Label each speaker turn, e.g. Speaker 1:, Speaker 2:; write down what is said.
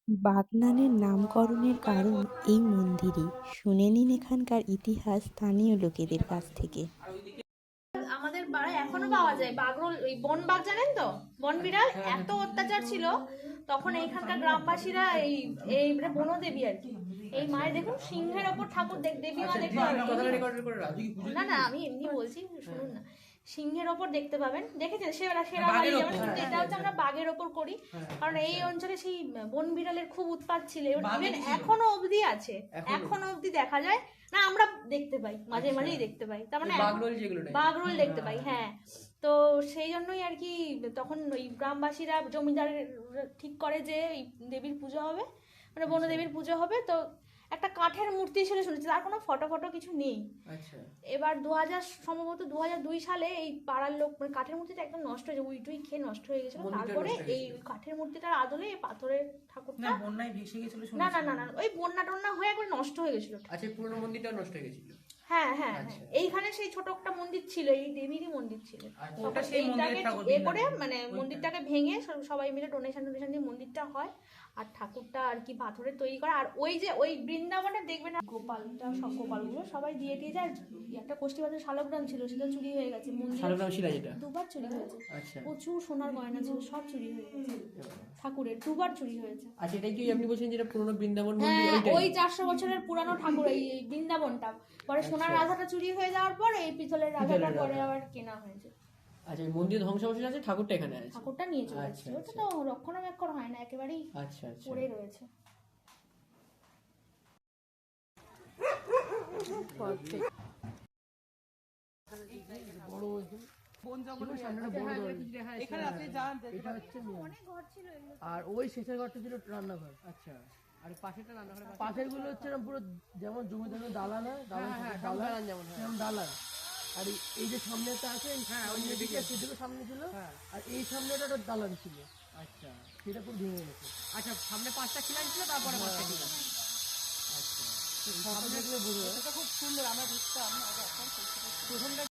Speaker 1: বাগনানের নামকরণের কারণ এই মন্দিরই। শুনে নিন এখানকার ইতিহাস স্থানীয় লোকেদের কাছ থেকে।
Speaker 2: আমাদের পাড়ায় এখনো পাওয়া যায় বাগরোল, ওই বন বাঘ জানেন তো, বন বিড়াল এত অত্যাচার ছিল তখন এইখানকার গ্রামবাসীরা এই এই বনদেবী আর কি, এই মায়ের দেখুন সিংহের ওপর ঠাকুর দেবী মা দেখতে পাবেন। না না আমি এমনি বলছি, শুনুন না, সিংহের ওপর দেখতে পাবেন, দেখেছেন সেরা সেরা বাড়ি যেমন, কিন্তু এটা হচ্ছে আমরা বাঘের ওপর করি, কারণ এই অঞ্চলে সেই বন বিড়ালের খুব উৎপাত ছিল, ইভেন এখনো অবধি আছে, এখনো অবধি দেখা যায়। না আমরা দেখতে পাই, মাঝে মাঝেই দেখতে পাই, তার মানে বাগরোল দেখতে পাই, হ্যাঁ। তো সেই জন্যই আর কি তখন ওই গ্রামবাসীরা জমিদার ঠিক করে যে এই দেবীর পুজো হবে, মানে বনদেবীর পুজো হবে। তো একটা কাঠের মূর্তি ছিল শুনেছি, তার কোনো ফটো ফটো কিছু নেই। এবার 2000 সম্ভবত 2002 সালে এই পাড়ার লোক, মানে কাঠের মূর্তিটা একদম নষ্ট হয়ে যায়, উইটুই খেয়ে নষ্ট হয়ে গেছিল, তারপরে এই কাঠের মূর্তিটার আদলে এই পাথরের ঠাকুরটা
Speaker 3: বন্যায় ভেসে গেছিল।
Speaker 2: না না না না ওই বন্যা টন্যা হয়ে একবার নষ্ট হয়ে গেছিল।
Speaker 3: আচ্ছা, পুরনো মন্দিরটা নষ্ট হয়ে গেছিল।
Speaker 2: হ্যাঁ হ্যাঁ এইখানে সেই ছোট একটা মন্দির ছিল, এই দেবীরই মন্দির ছিল।
Speaker 3: ওটা সেই মন্দিরের ঠাকুর
Speaker 2: এ করে মানে মন্দিরটাকে ভেঙে সবাই মিলে ডোনেশন দিয়ে মন্দিরটা হয়, আর ঠাকুরটা আর কি পাথরের তৈরি করা। আর ওই যে ওই বৃন্দাবনে দেখবেন গোপালটা, সব গোপালগুলো সবাই দিয়ে যায়। একটা কোষ্ঠীবাজার শালগ্রাম ছিল, সেটা চুরি হয়ে গেছে,
Speaker 3: শালগ্রাম শিলা যেটা
Speaker 2: দুবার চুরি হয়েছে।
Speaker 3: আচ্ছা,
Speaker 2: প্রচুর সোনার গয়না ছিল, সব চুরি হয়ে গেছে, ঠাকুরের দুবার চুরি হয়েছে।
Speaker 3: আচ্ছা, এটাই কি আপনি বলছেন যেটা পুরনো বৃন্দাবন
Speaker 2: মন্দির?
Speaker 3: ওইটাই
Speaker 2: ওই 400 বছরের পুরানো ঠাকুর এই বৃন্দাবনটা, পরে সোনার রাধাটা চুরি হয়ে যাওয়ার পর এই পিতলের রাধাটা পরে আবার কেনা হয়েছে।
Speaker 3: আচ্ছা, এই মন্দির ধ্বংসাবশেষ আছে, ঠাকুরটা এখানে আছে,
Speaker 2: ঠাকুরটা নিয়ে চলে আসছে। ওটা তো রক্ষণাবেক্ষণ হয় না, একেবারেই
Speaker 3: আচ্ছা আচ্ছা
Speaker 2: পড়ে রয়েছে।
Speaker 4: আর ওই শেষের ঘরটা ছিল রান্নাঘর।
Speaker 3: আচ্ছা, আর পাশেরটা রান্নাঘর,
Speaker 4: পাশের গুলো হচ্ছে পুরো যেমন জমিদার দালান হয়, দালান যেমন দালান। আর এই যে সামনেটা আছে, সেদিকে সামনে ছিল, আর এই সামনেটা একটা দালান ছিল।
Speaker 3: আচ্ছা,
Speaker 4: সেটা পুরো ভেঙে গেছে।
Speaker 3: আচ্ছা, সামনে 5টা খিলান ছিল, তারপরে 5টা খিলান। আচ্ছা,
Speaker 4: খুব সুন্দর, আমরা বুঝতাম প্রথমটা